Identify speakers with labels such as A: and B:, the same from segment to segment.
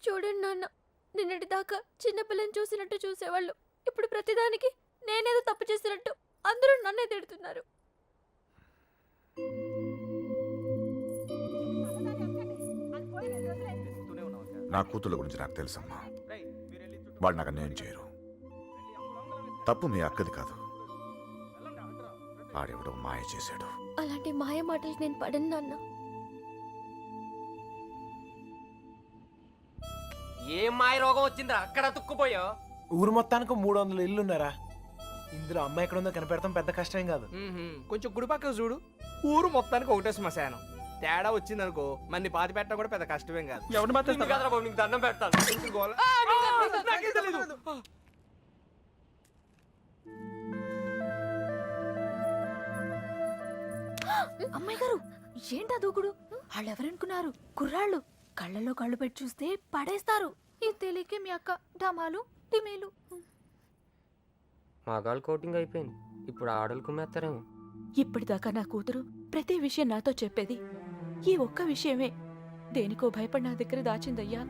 A: చూడండి నాన్న, నిన్నటి దాకా చిన్నపిల్లని చూసినట్టు చూసేవాళ్ళు ఇప్పుడు ప్రతిదానికి నేనేదో తప్పు చేసినట్టు అందరూ నన్నే తిడుతున్నారు.
B: నా కూతుళ్ళ గురించి నాకు తెలుసమ్మా. వాళ్ళు నాకు అన్యాయం చేయరు. తప్పు మీ అక్కది కాదు, ఆడెవడో మాయ చేశాడు.
A: అలాంటి మాయ మాటలకి నేను పడను నాన్న.
C: ఏం మాయ రోగం వచ్చిందిరా అక్కడ తుక్కుపోయా?
D: ఊరు మొత్తానికి 300 ఇల్లున్నారా? ఇందులో అమ్మాయి ఎక్కడుందో కనిపెడతాం పెద్ద కష్టం కాదు.
E: కొంచెం గుడి పక్కకు చూడు, ఊరు మొత్తానికి ఒకటే శ్మశానం. తేడా వచ్చిందనుకో మన్ని పాతి పెట్టడం కూడా పెద్ద కష్టమేం కాదు.
C: కదరా బాబు, నీకు దండం పెడతాను.
F: అమ్మాయి గారు, ఏంటా దూకుడు? వాళ్ళు ఎవరనుకున్నారు? కుర్రాళ్ళు. కళ్ళలో కళ్ళు పెట్టి చూస్తే పడేస్తారు. ఇది తెలియకే మీ అక్క డమాలు డిమేలు.
C: మగాళ్ళు కోటింగ్ అయిపోయింది, ఇప్పుడు ఆడలు కుమ్మేస్తారేమో.
F: ఇప్పటిదాకా నా కూతురు ప్రతి విషయం నాతో చెప్పేది ఈ ఒక్క విషయమే. దేనికో భయపడి నా దగ్గర దాచిందయ్యా.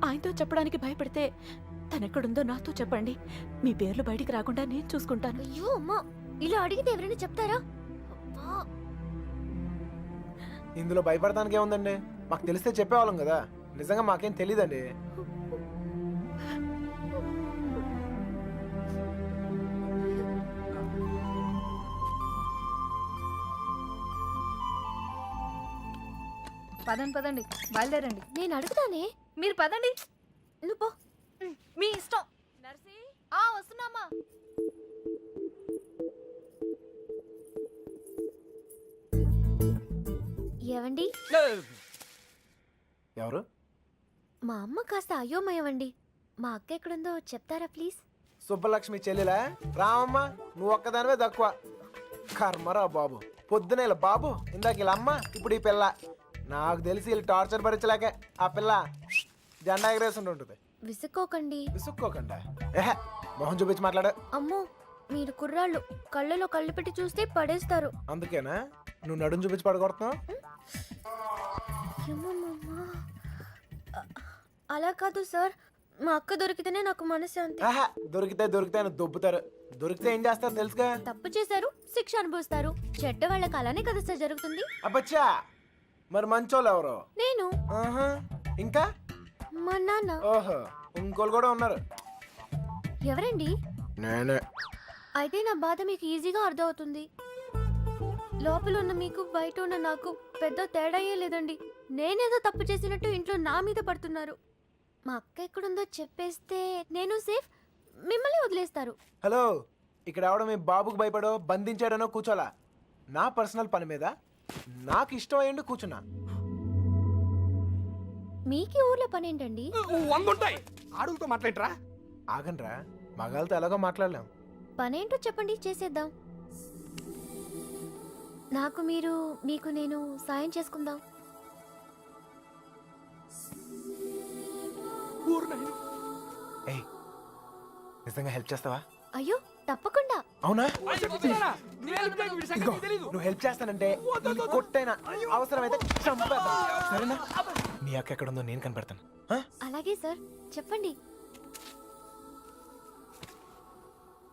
F: ఆయనతో చెప్పడానికి భయపడితే తనెక్కడుందో నాతో చెప్పండి. మీ పేర్లు బయటికి రాకుండా నేను చూసుకుంటాను.
A: అయ్యో అమ్మా, ఇలా అడిగితే ఎవరైనా చెప్తారా? అబ్బా.
D: ఇందులో భయపడటానికి ఏముందండి? మాకు తెలిస్తే చెప్పేవాళ్ళం కదా. నిజంగా మాకేం తెలీదండి.
F: పదండి పదండి, బయలుదేరండి.
A: నేను అడుగుతానే.
F: మీరు పదండి.
A: నువ్వు పో.
F: మీ ఇష్టం. వస్తున్నామా?
A: ఏవండి,
D: ఎవరు?
A: మా అమ్మ కాస్త అయోమయమండి. మా అక్క ఎక్కడుందో చెప్తారా ప్లీజ్?
D: సుబ్బలక్ష్మి చెల్లెలా? రామమ్మ, నువ్వు ఒక్కదానివే తక్కువ. కర్మరా బాబు, పొద్దునే ఇలా బాబు, ఇందాక ఇలా అమ్మ, ఇప్పుడు ఈ పిల్ల. నాకు తెలిసి వీళ్ళు టార్చర్ భరించలేక ఆ పిల్ల జెండా ఎగరేసి ఉంటుంది.
A: విసుక్కోకండి.
D: విసుక్కోకుండా ఏహే, మొహం చూపించి మాట్లాడు.
A: అమ్మో, మీరు కుర్రాళ్ళు, కళ్ళలో కళ్ళు పెట్టి చూస్తే పడేస్తారు.
D: అందుకేనా నువ్వు నడుం చూపించి పడగొడుతున్నావు?
A: ఏమమ్మా? అలా కాదు సార్, మా అక్క దొరికితేనే నాకు మనశ్శాంతి.
D: ఆహా, దొరికితే అని దొబ్బుతారు. దొరికితే ఏం చేస్తారు తెలుసుగా?
A: తప్పు చేశారు, శిక్ష అనుభవిస్తారు. చెడ్డ వాళ్ళకి అలానే కదా సార్ జరుగుతుంది.
D: అబ్బచ్చా, మరి మంచోళ్ళు ఎవరు?
A: నేను.
D: ఆహా, ఇంకా
A: మా నాన్న.
D: ఓహో, ఇంకోళ్ళు కూడా ఉన్నారు.
A: ఎవరండి?
D: నేనే.
A: అయితే నా బాధ మీకు ఈజీగా అర్థమవుతుంది. లోపల ఉన్న మీకు బయట ఉన్న నాకు పెద్ద తేడాయే లేదండి. నేనేదో తప్పు చేసినట్టు ఇంట్లో నా మీద పడుతున్నారు. మా అక్క ఎక్కడుందో చెప్పేస్తే నేను సేఫ్, మిమ్మల్ని వదిలేస్తారు.
D: హలో, ఇక్కడ ఎవడో మీ బాబుకు భయపడో బంధించాడనో కూర్చోలా. నా పర్సనల్ పని మీద నాకు ఇష్టం అయ్యండి కూర్చున్నా.
A: మీకీ ఊర్లో పనేంటండి?
E: అడుగుతో మాట్లాడరా?
D: ఆగండ్రా, మగాళ్ళతో ఎలాగో మాట్లాడలేం.
A: పనేంటో చెప్పండి, చేసేద్దాం. నాకు మీరు, మీకు నేను సాయం చేసుకుందాం.
D: ఏయ్, నిజంగా హెల్ప్ చేస్తావా?
A: అయ్యో తప్పకుండా.
D: అవునా? ఇదిగో, నువ్వు హెల్ప్ చేస్తానంటే ఈ కొట్టైనా అవసరమైతే చంపేద్దాం. సరేనా? నీ అక్క ఎక్కడుందో నేను కనిపెడతాను. ఆ?
A: అలాగే సార్, చెప్పండి.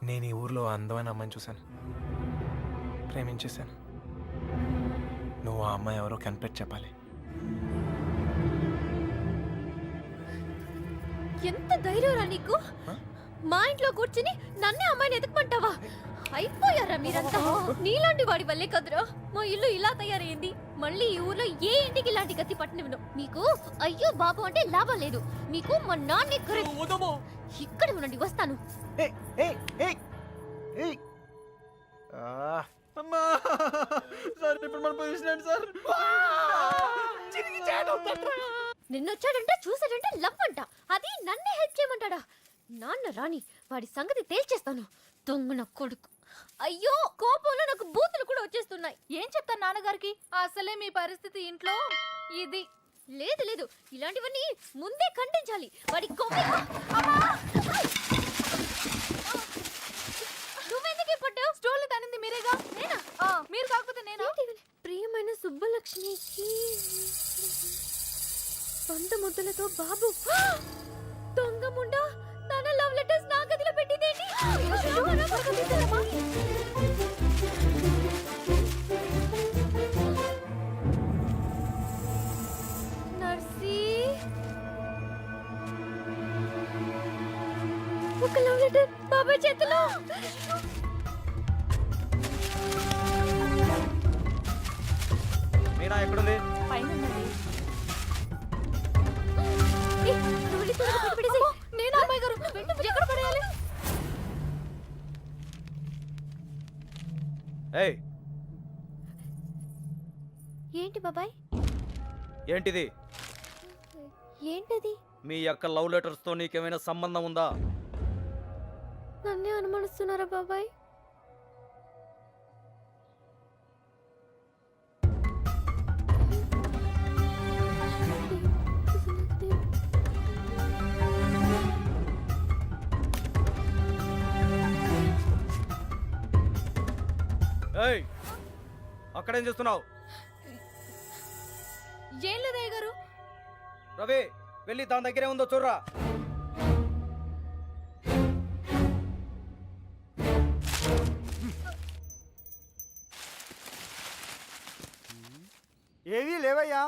D: నేను ఈ ఊర్లో అందమైన అమ్మాయిని చూశాను, ప్రేమించేశాను. నువ్వు ఆ అమ్మాయి ఎవరో కనిపెట్టి చెప్పాలి.
A: ఎంత ధైర్యం నీకు? మా ఇంట్లో కూర్చుని నన్నే అమ్మాయిని ఎతకమంటావా? అయిపోయారా మీరంతా? నీలాంటి వాడి వల్లే కదరా మా ఇల్లు ఇలా తయారైంది. మళ్ళీ ఈ ఊర్లో ఏ ఇంటికి ఇలాంటి గతి పట్టనివ్వను. మీకు అయ్యో బాబు అంటే లాభం లేదు. మీకు మా నాన్న ఇక్కడ ఉండండి, వస్తాను. నిన్నొచ్చాడంటే చూసాడంటే లవ్ అంట. అది నన్నే హెల్ప్ చేయమంటాడా? నాన్న రాని వాడి సంగతి తేల్చేస్తాను. దొంగన కొడుకు. అయ్యో, కోపంలో నాకు బూతులు కూడా వచ్చేస్తున్నాయి.
F: ఏం చెప్తాను నాన్నగారికి? అసలే మీ పరిస్థితి ఇంట్లో ఇది.
A: లేదు లేదు, ఇలాంటివన్నీ ముందే ఖండించాలి. వాడి నువ్వెందుకు పడ్డావు?
F: స్టోర్లు తనింది మీరేగా.
A: నేనా?
F: మీరు కాకపోతే నేను.
A: ప్రియమైన సుబ్బలక్ష్మికి సొంత ముద్దులతో బాబు దొంగ ముండా నాన్న లవ్ లెటర్స్ నా గదిలో పెట్టిందేంటి అయ్యో, నా పక్కన తీశారమ్మా. నర్సీ ఒక లవ్ లెటర్ బాబాయ్ చేతిలో.
E: మీనా ఎక్కడుంది?
F: పైన ఉన్నది.
A: ఏ, నువ్వు వెళ్ళి త్వరగా పెట్టి పెట్టేసేయ్. నేను అమ్మాయి గారు ఎక్కడ పడేయాలి?
E: ఏయ్
A: ఏంటి బాబాయ్?
E: ఏంటిది?
A: ఏంటది?
E: మీ యొక్క లవ్ లెటర్స్ తో నీకేమైనా సంబంధం ఉందా?
A: నన్నే అనుమానిస్తున్నారా బాబాయ్?
E: ఏయ్ అక్కడేం చేస్తున్నావు?
A: ఏం లేదయ్య గారు.
E: రవి వెళ్ళి దాని దగ్గరే ఉందో చూడరా.
G: ఏవీ లేవయ్యా.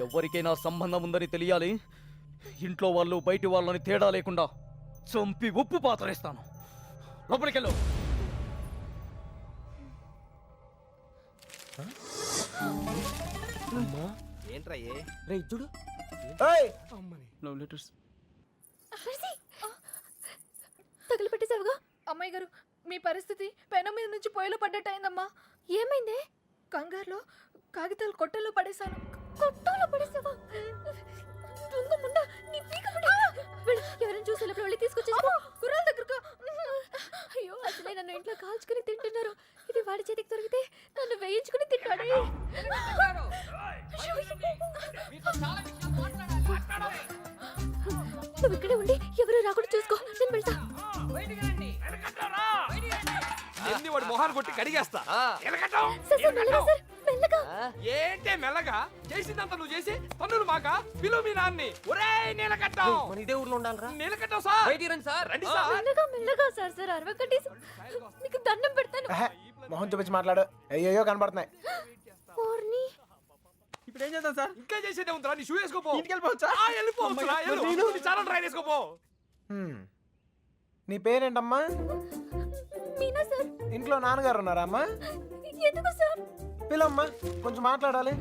E: ఎవరికైనా సంబంధం ఉందని తెలియాలి. ఇంట్లో వాళ్ళు బయటి వాళ్ళని తేడా లేకుండా చంపి ఉప్పు పాతరేస్తాను. లోపలికెళ్ళు. ఏంట్రా
C: రే చూడు
D: ఏయ్,
E: లవ్ లెటర్స్.
A: తగిలి పెట్టేసావుగా.
H: అమ్మాయి గారు మీ పరిస్థితి పెనం మీద నుంచి పొయ్యిలో పడ్డట్టు అయిందమ్మా.
A: ఏమైందే?
H: కంగారులో కాగితాలు కొట్టెల్లో పడేశాను.
A: కొట్టంలో పడేసావా? దొంగ ముండా, నీ పీక పడి. వెళ్ళు, ఎవరైనా చూసి లోపల వెళ్ళి తీసుకొచ్చేసుకో.
H: గుర్రాల దగ్గరకు.
A: అయ్యో, అసలే నన్ను ఇంట్లో కాల్చుకుని తింటున్నారు. ఇది వాడి చేతికి దొరికితే నన్ను వేయించుకుని తింటాడే. నువ్వు ఇక్కడే ఉండి ఎవరు రాకుండా చూసుకో. నేను వెళ్తా.
E: ఎన్ని వాడు మొహాన్ని కొట్టి కడిగేస్తా.
A: సార్, సార్, మెల్లగా సార్, మెల్లగా.
E: ఏంటే మెల్లగా? చేసిందంతా నువ్వు చేసి పన్నులు మాక పిలువు మీ నాన్ని. ఒరే నీలకట్టం,
C: మన ఇదే ఊర్లో ఉండాలిరా.
E: నీలకట్టం సార్.
C: బయటికి రండి సార్.
E: రండి సార్.
A: మెల్లగా మెల్లగా సార్. సార్ అరవకండి. నీకు దండం పెడతాను.
D: ఎహె, మొహం చూపించి మాట్లాడు. అయ్యో కనబడుతున్నాయి.
A: ఓర్ని.
G: ఇప్పుడు ఏం చేద్దాం సార్?
E: ఇంకా చేసేదే ఉందిరా. నీ షూ వేసుకోపో.
G: ఇంటికి వెళ్ళిపోవచ్చా?
E: వెళ్ళిపోవచ్చురా. నీ చాలా ట్రై చేసుకోపో.
D: హ్మ్. నీ పేరేంటమ్మా?
A: మీనా సార్.
D: ఇంట్లో నాన్నగారు ఉన్నారా అమ్మా?
A: ఎందుకు సార్?
D: పిల్లమ్మా, కొంచెం మాట్లాడాలి.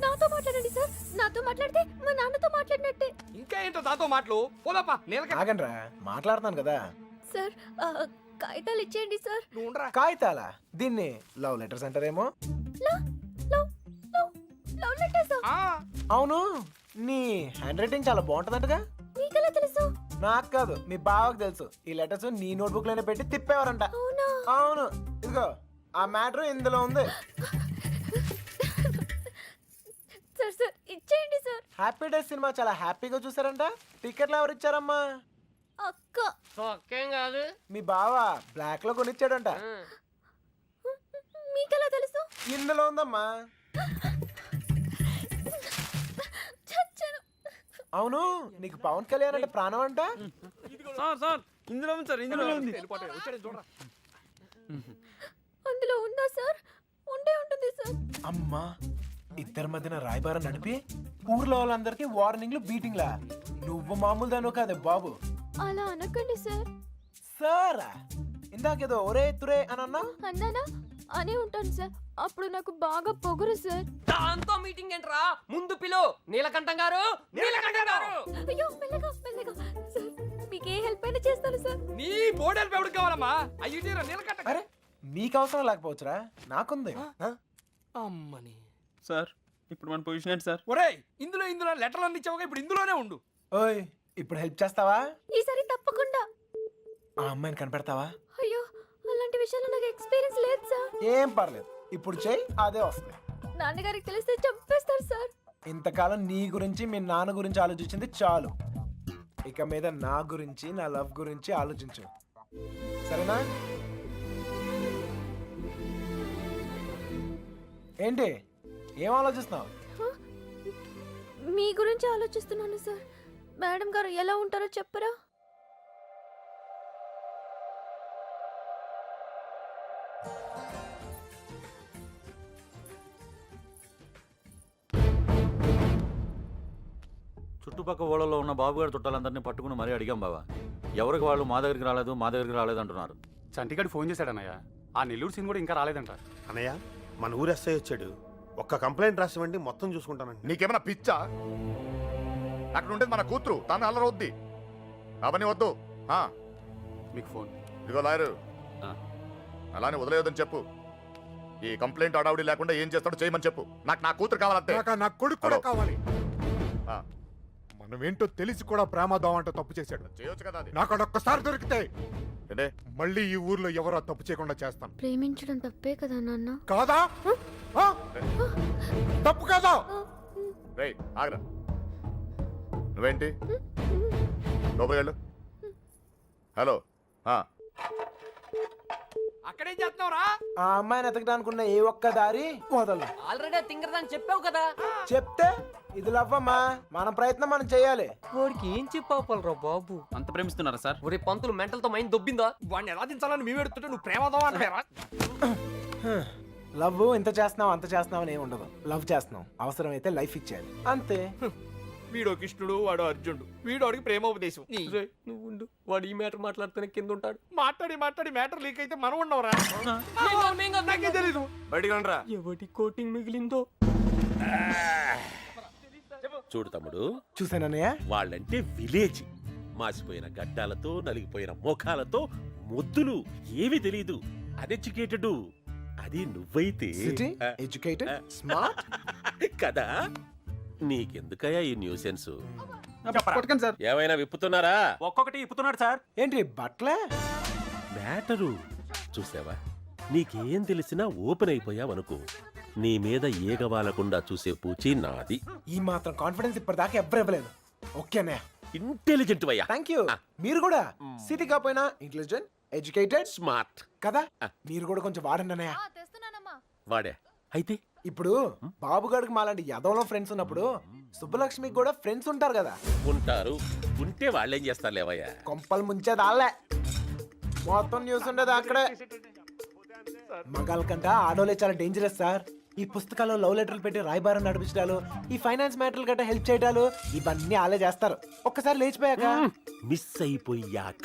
A: నాతో మాట్లాడండి సార్. నాతో మాట్లాడితే మా నాన్నతో మాట్లాడినట్టే.
E: ఇంకా ఏంటో దాంతో మాటలు. పోదాపా నీలకట్ట.
D: ఆగండ్రా, మాట్లాడుతాను కదా.
A: సార్ కాగితాలు ఇచ్చేయండి సార్.
E: నువ్వు ఉండరా.
D: కాగితాలా? దీన్ని లవ్ లెటర్స్ అంటారేమో.
A: Love love love love letters.
E: ఆ,
D: అవును, నీ హ్యాండ్ రైటింగ్ చాలా బాగుంటుందంటగా.
A: మీకెలా తెలుసు?
D: నాకు కాదు, మీ బావకు తెలుసు. ఈ లెటర్స్ నీ నోట్బుక్ లోనే పెట్టి తిప్పేవారంట.
A: అవునా?
D: అవును, ఇదిగో ఆ మ్యాటర్ ఇందులో ఉంది.
A: సార్ సార్ ఇచ్చేయండి సార్.
D: హ్యాపీ డేస్ సినిమా చాలా హ్యాపీగా చూసారంట. టికెట్లు ఎవరు ఇచ్చారమ్మా?
A: అక్క.
C: సొక్కేం కాదు.
D: మీ బావ బ్లాక్ లో కొనిచ్చాడంట.
A: మీకెలా తెలుసు?
D: ఇందులో ఉందమ్మా.
A: చచ్చాను.
D: అవును, నీకు పవన్ కళ్యాణ్ అంటే ప్రాణం అంట.
G: సార్ సార్ ఇందులో ఉంది సార్, ఇందులో ఉంది.
A: అందులో ఉందా సార్? ఉండే ఉంటుంది సార్.
D: అమ్మా, ఇద్దరి మధ్యన రాయబారం నడిపి ఊర్లో వాళ్ళందరికీ వార్నింగ్లు బీటింగ్లా. నువ్వు మామూలు దాను కాదే బాబు.
A: అలా అనకండి సార్.
D: సారా, ఇందాకేదో ఒరే తురే అని అన్నా.
A: అన్నానా? అనే ఉంటాను సార్. అప్పుడు నాకు బాగా పొగరు సార్.
C: దాంతో మీటింగ్ ఏంట్రా? ముందు పిలు. నీలకంఠం గారు, నీలకంఠం గారు.
A: అయ్యో, మెల్లగా మెల్లగా సార్. మీకు ఏ హెల్ప్ అయినా చేస్తాను సార్.
E: నీ బోర్డర్ ఎవరికి కావాలమ్మా? అయ్యి తీరా నీలకట్ట.
D: అరే, మీకు అవసరం లేకపోవచ్చురా, నాకుంది.
E: అమ్మని.
G: సార్ ఇప్పుడు మన పొజిషన్ ఏంటి సార్?
E: ఒరేయ్, ఇందులో లెటర్లు అన్ని ఇచ్చావుగా, ఇప్పుడు ఇందులోనే ఉండు.
D: ఓయ్, ఇప్పుడు హెల్ప్ చేస్తావా?
A: ఈసారి తప్పకుండా.
D: ఆ అమ్మాయిని కనిపెడతావా?
A: అయ్యో, అలాంటి విషయాల్లో నాకు ఎక్స్పీరియన్స్ లేదు సార్.
D: ఏం పర్లేదు, ఇప్పుడు చెయ్యి, అదే వస్తుంది.
A: నాన్నగారికి తెలిస్తే చంపేస్తారు సార్.
D: ఇంతకాలం నీ గురించి మీ నాన్న గురించి ఆలోచించింది చాలు. ఇక మీద నా గురించి, నా లవ్ గురించి ఆలోచించు, సరేనా? ఏంటి ఏం ఆలోచిస్తున్నావు?
A: మీ గురించి ఆలోచిస్తున్నాను సార్. మేడం గారు ఎలా ఉంటారో చెప్పరా?
I: చుట్టుపక్కల ఊళ్ళలో ఉన్న బాబుగారి చుట్టాలందరినీ పట్టుకుని మరీ అడిగాం బావా. ఎవరికి వాళ్ళు మా దగ్గరికి రాలేదు అంటున్నారు.
J: చంటిగాడు ఫోన్ చేశాడన్నయ్య. ఆ నెల్లూరు సీన్ కూడా ఇంకా రాలేదంట.
K: అన్నయ్య మన ఊరు ఎస్ఐ వచ్చాడు. ఒక్క కంప్లైంట్ రాసివ్వండి, మొత్తం చూసుకుంటానండి.
B: నీకేమైనా పిచ్చా? అక్కడ ఉండేది మన కూతురు, తాను అల్లరవుద్ది. అవన్నీ వద్దు.
J: మీకు ఫోన్.
B: ఇదిగో లాయరు,
J: ఆ.
B: అలానే వదిలేయొద్దని చెప్పు. ఈ కంప్లైంట్ అడావుడి లేకుండా ఏం చేస్తాడో చేయమని చెప్పు. నాకు నా కూతురు కావాలంతే.
L: నా కొడుకు కూడా
B: హలో.
L: కావాలి.
B: ఆ,
L: మనం ఏంటో తెలిసి కూడా ప్రమాదం అంటూ తప్పు చేశాడు.
B: చేయొచ్చు కదా అది.
L: నాకు అదొక్కసారి దొరికితే
B: ఏంటే?
L: మళ్ళీ ఈ ఊర్లో ఎవరో తప్పు చేయకుండా చేస్తాను.
A: ప్రేమించడం తప్పే కదా నాన్న?
L: కాదా? ఆ? తప్పు కాదా?
B: రేయ్ ఆగరా. నువ్వేంటి లోపలికి వెళ్ళు. హలో.
C: అక్కడేం చేస్తున్నావురా?
D: ఆ అమ్మాయిని ఎతకడానుకున్న ఏ ఒక్క దారి వదలను.
C: ఆల్రెడీ తింగరదని చెప్పావు కదా.
D: చెప్తే ఇది లవ్వమ్మా. మన ప్రయత్నం మనం చేయాలి.
C: వాడికి ఏం చెప్పావురా బాబు?
G: అంత ప్రేమిస్తున్నారా సార్?
C: ఒరే పంతులు మెంటల్ తో మైండ్ దొబ్బిందా? వాడిని ఎలా దించాలని మేము ఎడుతుంటే నువ్వు ప్రేమదావా అంటారా?
D: లవ్ ఇంత చేస్తున్నావు అంత చేస్తున్నావు అని ఏమి ఉండదు. లవ్ చేస్తున్నావు, అవసరమైతే లైఫ్ ఇచ్చేయాలి అంతే.
C: వీడో కృష్ణుడు, వాడు అర్జునుడు. వీడోడికి ప్రేమోపదేశం. నువ్వు ఉండు, వాడు ఈ మ్యాటర్ మాట్లాడుతూనే కింద ఉంటాడు. మాట్లాడి మ్యాటర్ లీక్ అయితే మనం ఉండవురా. నాకే తెలీదు.
K: బయటికి రండిరా.
C: ఎవటి కోటింగ్ మిగిలిందో.
I: చూడు తమ్ముడు,
D: చూసానన్నయ్య.
I: వాళ్ళంటే విలేజ్. మాసిపోయిన గడ్డాలతో నలిగిపోయిన ముఖాలతో ముద్దులు, ఏమీ తెలీదు. అన్ఎడ్యుకేటెడ్. అది నువ్వైతే
D: సిటీ ఎడ్యుకేటెడ్ స్మార్ట్
I: కదా. నీకెందుకయ్యా ఈ న్యూసెన్స్?
G: పట్టుకోండి సార్.
I: ఏమైనా విప్పుతున్నారా?
J: ఒక్కొక్కటి ఇప్పుతున్నాడు సార్.
D: ఏంటి బట్లే?
I: మ్యాటరు చూసావా? నీకేం తెలిసినా ఓపెన్ అయిపోయావనుకో, నీ మీద ఏగవాలకుండా చూసే పూచి నాది.
D: ఈ మాత్రం కాన్ఫిడెన్స్ ఇప్పటిదాకా ఎవ్వరు ఇవ్వలేదు. ఓకే అన్నయ్య.
I: ఇంటెలిజెంట్ వయ్యా.
D: Thank you. మీరు కూడా సిటీ కాపోయినా ఇంటెలిజెంట్ ఎడ్యుకేటెడ్
I: స్మార్ట్
D: కదా. మీరు కూడా కొంచెం వాడండి అన్నయ్య.
I: వాడే. అయితే
D: ఇప్పుడు బాబుగాడికి మాలాంటి యదవలో ఫ్రెండ్స్ ఉన్నప్పుడు సుబ్బలక్ష్మికి కూడా ఫ్రెండ్స్ ఉంటారు కదా.
I: ఉంటారు. ఉంటే వాళ్ళేం చేస్తారు లేవయ్యా?
D: కొంపలు ముంచేది ఆళ్ళే. మొత్తం న్యూస్ ఉండేది అక్కడే. మగాళ్ళ కంటే ఆడోలే చాలా డేంజరస్ సార్. ఈ పుస్తకాల్లో లవ్ లెటర్లు పెట్టి రాయబారం నడిపించడాలు, ఈ ఫైనాన్స్ మ్యాటర్లు గట్రా హెల్ప్ చేయడాలు, ఇవన్నీ ఆలే చేస్తారు. ఒక్కసారి లేచిపోయాక
I: మిస్ అయిపోయాక.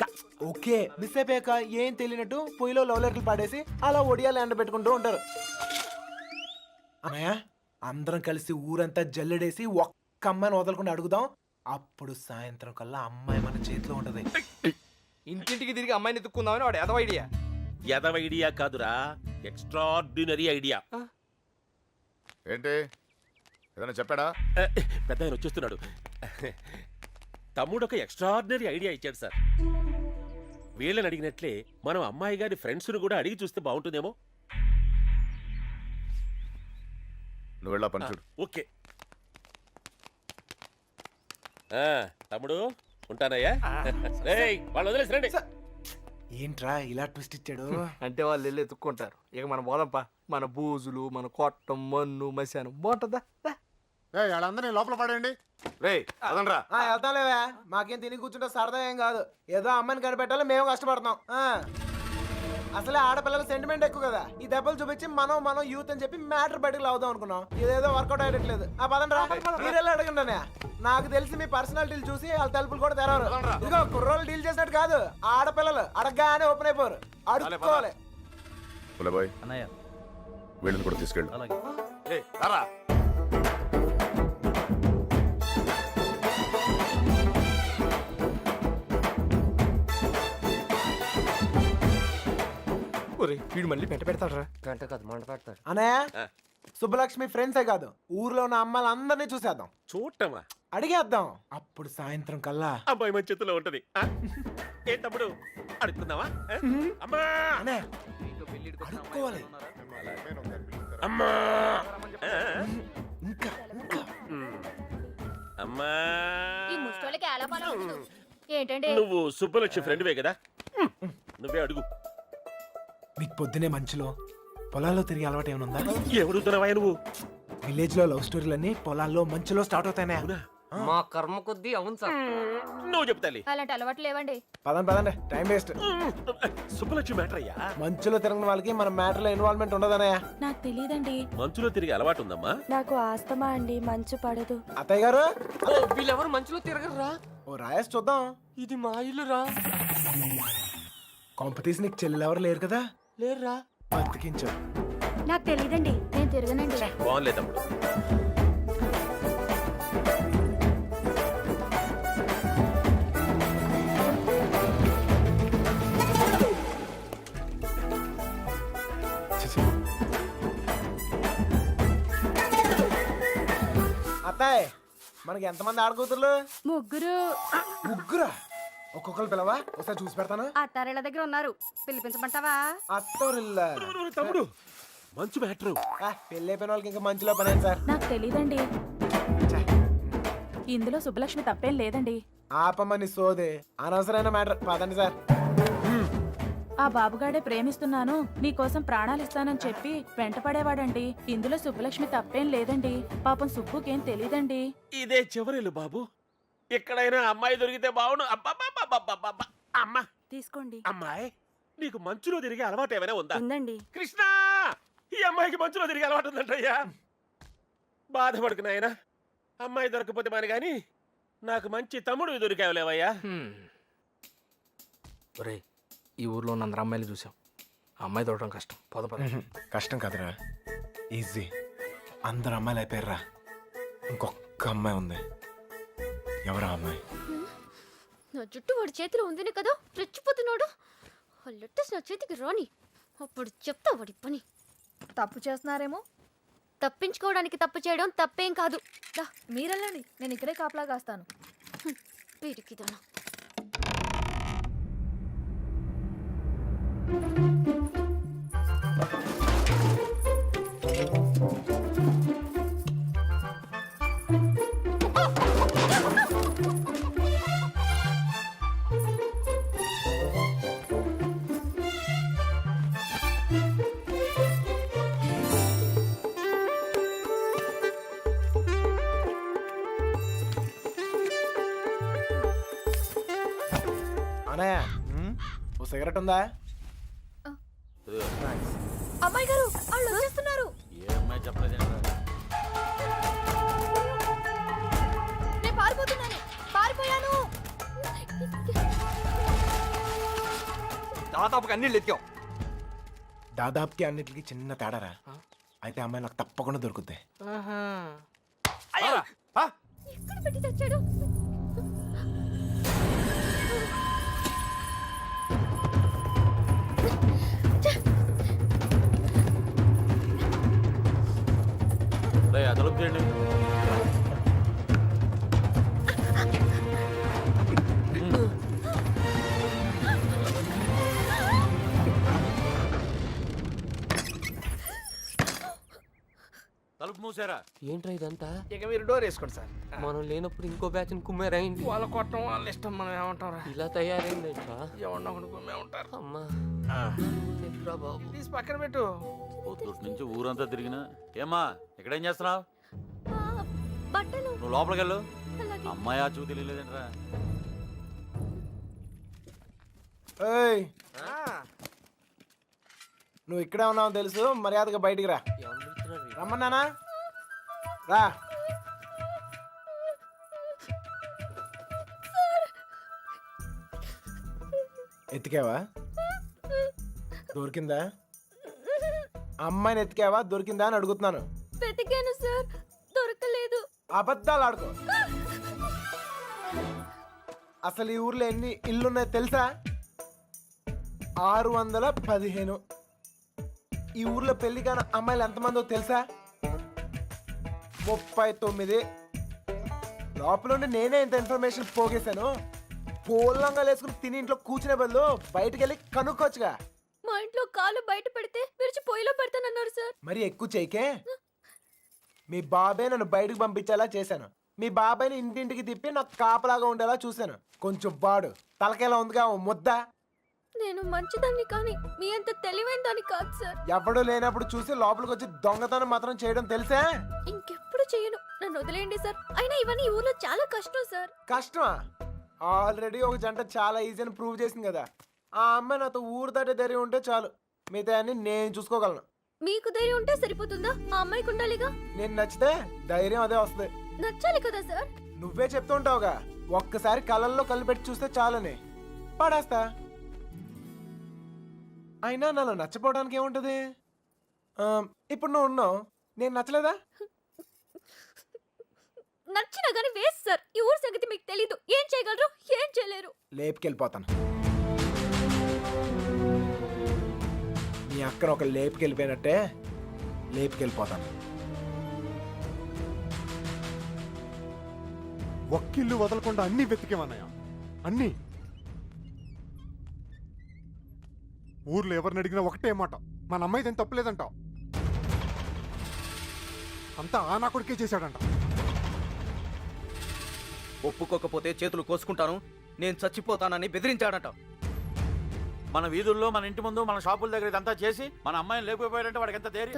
D: ఓకే, మిస్ అయిపోయాక ఏం తెలియనట్టు పొయ్యిలో లవ్ లెటర్లు పాడేసి అలా ఒడియాలు ఎండ పెట్టుకుంటూ ఉంటారు. అన్నయ్య, అందరం కలిసి ఊరంతా జల్లెడేసి ఒక్క అమ్మాయిని వదలకుండా అడుగుదాం. అప్పుడు సాయంత్రం కల్లా అమ్మాయి మన చేతిలో ఉంటది.
C: ఇంటింటికి తిరిగి అమ్మాయిని ఎత్తుక్కుందామని వాడు ఎదవ ఐడియా.
I: ఎదవ ఐడియా కాదురా, ఎక్స్ట్రాడినరీ ఐడియా.
B: ఏంటి ఏదైనా చెప్పాడా?
I: పెద్ద ఆయన వచ్చేస్తున్నాడు. తమ్ముడు ఒక ఎక్స్ట్రాడినరీ ఐడియా ఇచ్చాడు సార్. వీళ్ళని అడిగినట్లే మనం అమ్మాయి గారి ఫ్రెండ్స్ను కూడా అడిగి చూస్తే బాగుంటుందేమో.
B: నువ్వు వెళ్ళా పని చూడు.
I: ఓకే తమ్ముడు, ఉంటానయ్యా. వాళ్ళు వదిలేసి రండి.
D: ఏంట్రా ఇలా ట్విస్ట్ ఇచ్చాడు?
C: అంటే వాళ్ళు వెళ్ళి ఎత్తుక్కుంటారు. ఇక మన పోదంపా. మన బూజులు, మన కొట్టం, మన్ను, మశానం బాగుంటుందా?
L: వాళ్ళందరినీ లోపల పడేయండి.
K: రేయ్ అదనరా.
D: వెళ్తాంలేవా, మాకేం తిని కూర్చుంటే సరదా ఏం కాదు. ఏదో అమ్మాయిని కనిపెట్టాలి, మేము కష్టపడతాం. అసలే ఆడపిల్లల సెంటిమెంట్ ఎక్కువ కదా. ఈ దెబ్బలు చూపించి మనం యూత్ అని చెప్పి మ్యాటర్ బయటకు లావుదాం అనుకున్నాం. ఇదేదో వర్కౌట్ అయ్యట్లేదు. పదండి రా, మీరెళ్ళి అడగండి. నాకు తెలిసి మీ పర్సనాలిటీలు చూసి వాళ్ళ తలుపులు కూడా తెరవరు. ఇదిగో కుర్రోళ్ళు డీల్ చేసినట్టు కాదు, ఆడపిల్లలు అడగగానే ఓపెన్ అయిపోరు. అడుక్కోవాలి.
B: బాయ్
E: అన్నయ్య
B: వీళ్ళని కూడా తీసుకెళ్ళు.
E: అలాగే.
K: రారా.
C: వీడు మళ్ళీ పెంట పెడతాడు రా. పెంట కాదు, మంట పెడతాడు.
D: అన్నయ్య, సుబ్బలక్ష్మి ఫ్రెండ్స్ కాదు, ఊర్లో ఉన్న అమ్మాయిలందరినీ చూసేద్దాం.
I: చూడటమా?
D: అడిగేద్దాం. అప్పుడు సాయంత్రం కల్లా
I: అమ్మాయి మన చేతిలో ఉంటది. ఏ తమ్ముడు, అడుగుతుందావా? అమ్మా
D: అన్నయ్య, అడుక్కోవాలి.
I: అమ్మా
D: ఇంకా
I: అమ్మా.
A: ఈ ముష్టోళ్ళకి ఎలా పని ఉండదు. ఏంటండి?
I: నువ్వు సుబ్బలక్ష్మి ఫ్రెండ్వే కదా, నువ్వే అడుగు.
D: మీకు పొద్దునే మంచులో పొలాల్లో తిరిగి అలవాటు ఏమైనా ఉందా?
I: ఎవడుతున్నావా నువ్వు?
D: విలేజ్ లో లవ్ స్టోరీలన్నీ పొలాల్లో మంచులో స్టార్ట్ అవుతాయనే.
C: మా కర్మ కొద్దీ అవును సార్.
I: నువ్వు చెప్తాలి.
A: అలాంటి అలవాటు లేవండి.
D: పదండి టైం వేస్ట్.
I: సుబ్బలక్ష్మి మ్యాటర్ అయ్యా.
D: మంచులో తిరగని వాళ్ళకి మన మ్యాటర్ లో ఇన్వాల్వ్మెంట్ ఉండదనయ్య.
F: నాకు తెలియదండి.
I: మంచులో తిరిగి అలవాటు ఉందమ్మా.
F: నాకు ఆస్తమా అండి, మంచు పడదు.
D: అత్తయ్య గారు
C: వీళ్ళెవరు మంచులో తిరగరా?
D: ఓ రాయేసి చూద్దాం.
C: ఇది మా ఇల్లురా.
D: కాంపిటీస్ నీకు చెల్లెలు ఎవరు లేరు కదా?
C: లేర్రా.
D: బతికించు.
A: నాకు తెలియదండి, నేను తిరగనండి.
I: బాగుంది తమ్ముడు.
D: అత్తాయ్ మనకి ఎంతమంది ఆడకూతుర్లు?
A: ముగ్గురు.
D: ముగ్గురా? ఒక్కొక్కరు పిలవా, ఒకసారి చూసి పెడతాను.
A: అత్తారేళ్ళ దగ్గర ఉన్నారు, పిలిపించమంటావా?
D: అత్తోరిల్లా
I: తమ్ముడు మంచు మ్యాటరు.
D: పెళ్ళి అయిపోయిన వాళ్ళకి ఇంకా మంచిలో పని ఏంటి సార్?
F: నాకు తెలియదండి. ఇందులో సుబ్బలక్ష్మి తప్పేం లేదండి.
D: ఆపమ్మని సోదే, అనవసరమైన మ్యాటర్. పదండి సార్.
F: ఆ బాబుగాడే ప్రేమిస్తున్నాను, నీకోసం ప్రాణాలు ఇస్తానని చెప్పి వెంటపడేవాడండి. ఇందులో సుబ్బలక్ష్మి తప్పేం లేదండి. పాపం సుబ్బుకేం తెలీదండి.
I: ఇదే చివరిలు బాబు. ఎక్కడైనా అమ్మాయి దొరికితే బావును. అబ్బా అమ్మా
F: తీసుకోండి.
I: అమ్మాయి, నీకు మంచులో తిరిగే అలవాటు ఏమైనా ఉందా?
F: ఉందండి.
I: కృష్ణ, ఈ అమ్మాయికి మంచులో తిరిగే అలవాటు ఉందంటయ్యా. బాధపడుకు నాయనా, అమ్మాయి దొరకపోతే మాని గాని నాకు మంచి తమ్ముడు దొరికావులేవయ్యా.
C: ఒరే, ఈ ఊర్లో ఉన్న అందరు అమ్మాయిలు చూసాం. అమ్మాయి దొరకడం కష్టం. పద.
D: కష్టం కదరా, ఈజీ. అందరు అమ్మాయిలు అయిపోయారా, ఇంకొక అమ్మాయి ఉంది. ఎవరా అమ్మాయి?
A: నా జుట్టు వాడి చేతిలో ఉందినే కదా రెచ్చిపోతున్నాడు. ఆ లెటర్స్ నా చేతికి రాని, అప్పుడు చెప్తా వాడి పని.
H: తప్పు చేస్తున్నారేమో.
A: తప్పించుకోవడానికి తప్పు చేయడం తప్పేం కాదు. దా,
H: మీరెళ్ళండి, నేను ఇక్కడే కాపలా కాస్తాను.
A: వీడికిదానా.
D: అనయ్య, ఓ సిగరెట్ ఉందా?
H: అమ్మాయి గారు, వాళ్ళు వచ్చేస్తున్నారు. నేను పారిపోతున్నాను. పారిపోయాను.
C: దాదాపుగా అన్ని ఎత్తాం.
D: దాదాపుకి అన్నిటికి చిన్న తేడారా. అయితే అమ్మాయి నాకు తప్పకుండా దొరుకుద్ది.
A: ఎక్కడ పెట్టి తెచ్చాడు?
E: తలుపు చేయండి. తలుపు మూసారా?
C: ఏంట్రా ఇదంతా?
D: ఇక మీరు డోర్ వేసుకోండి సార్.
C: మనం లేనప్పుడు ఇంకో బ్యాచ్ కుమ్మేరైంది. వాళ్ళ కొట్టం వాళ్ళ ఇష్టం, మనం ఏమంటారా? ఇలా తయారైంది. ఎవరినో ఒకటి కుమ్మే ఉంటారు. అమ్మా బాబు,
D: తీసి పక్కన పెట్టు.
E: పొద్దుటి నుంచి ఊరంతా తిరిగినా. ఏమ్మా, ఇక్కడేం చేస్తున్నావు?
A: బట్టలు.
E: నువ్వు లోపలికి వెళ్ళు.
A: అలాగే.
E: అమ్మాయి ఆ చూ తెలియలేదంట్రా.
D: ఏయ్, నువ్వు ఇక్కడే ఉన్నావు తెలుసు, మర్యాదగా బయటికి రా. రమ్మన్నానా? రా. ఎత్తికావా? దొరికిందా? అమ్మాయిని ఎత్తికావా? దొరికిందా అని అడుగుతున్నాను.
A: వెతికాను సార్, దొరకలేదు.
D: అబద్ధాలు ఆడుకో. అసలు ఈ ఊర్లో ఎన్ని ఇల్లున్నాయో తెలుసా? 615. ఈ ఊర్లో పెళ్లి కాని అమ్మాయిలు ఎంతమందో తెలుసా? 39. లోపల నేనే ఇంత ఇన్ఫర్మేషన్ పోగేశాను. పోలంగా వేసుకుని తిని ఇంట్లో కూర్చునే బదులు బయటకు వెళ్ళి కనుక్కోవచ్చుగా.
A: మా ఇంట్లో కాలు బయట పెడితే విరిచి పొయ్యిలో పెడతానన్నారు సార్.
D: మరి ఎక్కువ చేయకే. మీ బాబాయ్ నన్ను బయటకు పంపించేలా చేశాను. మీ బాబాయ్ని ఇంటింటికి తిప్పి నాకు కాపలాగా ఉండేలా చూశాను. కొంచెం వాడు తలకేలా ఉందిగా ఓ ముద్ద.
A: నేను మంచిదాన్ని కానీ మీ అంత తెలివైన దాన్ని కాదు సార్.
D: ఎవడు లేనప్పుడు చూసి లోపలికి వచ్చి దొంగతనం మాత్రం చేయడం తెలుసా?
A: ఇంకెప్పుడు చేయను. నన్ను వదిలేయండి సార్. అయినా ఇవన్నీ ఈ ఊర్లో చాలా కష్టం సార్.
D: కష్టమా? ఆల్రెడీ ఒక జంట చాలా ఈజీ అని ప్రూవ్ చేసింది కదా. ఆ అమ్మాయి నాతో ఊరు దాటే ధైర్యం ఉంటే చాలు, మిగతా అన్ని నేను చూసుకోగలను.
A: మీకు ధైర్యం ఉంటే సరిపోతుందా? ఆ అమ్మాయికి ఉండాలిగా.
D: నేను నచ్చితే ధైర్యం అదే వస్తుంది.
A: నచ్చాలి కదా సార్.
D: నువ్వే చెప్తూ ఉంటావుగా, ఒక్కసారి కళ్ళల్లో కళ్ళు పెట్టి చూస్తే చాలని. పడేస్తా. అయినా నాలో నచ్చపోవడానికి ఏముంటది? ఇప్పుడు నువ్వు ఉన్నావు, నేను నచ్చలేదా?
A: నచ్చినా గానీ వేస్ట్ సార్. ఈ ఊరు సంగతి మీకు తెలీదు. ఏం చేయగలరు, ఏం చేయలేరు.
D: లేపుకెళ్ళిపోతాను. మీ అక్కను ఒక లేపుకెళ్ళిపోయినట్టే లేపుకెళ్ళిపోతాను.
L: ఒక్కిల్లు వదలకుండా అన్ని వెతికేమన్నయ్య, అన్ని. ఊర్లో ఎవరిని అడిగినా ఒకటే మాట, మన అమ్మాయిదేం తప్పులేదంటావు. అంతా ఆ నా కొడుకే చేశాడంట.
E: ఒప్పుకోకపోతే చేతులు కోసుకుంటాను, నేను చచ్చిపోతానని బెదిరించాడట.
J: మన వీధుల్లో, మన ఇంటి ముందు, మన షాపుల దగ్గర ఇదంతా చేసి మన అమ్మాయిని లేకపోయాడంటే వాడికి ఎంత ధైర్యం.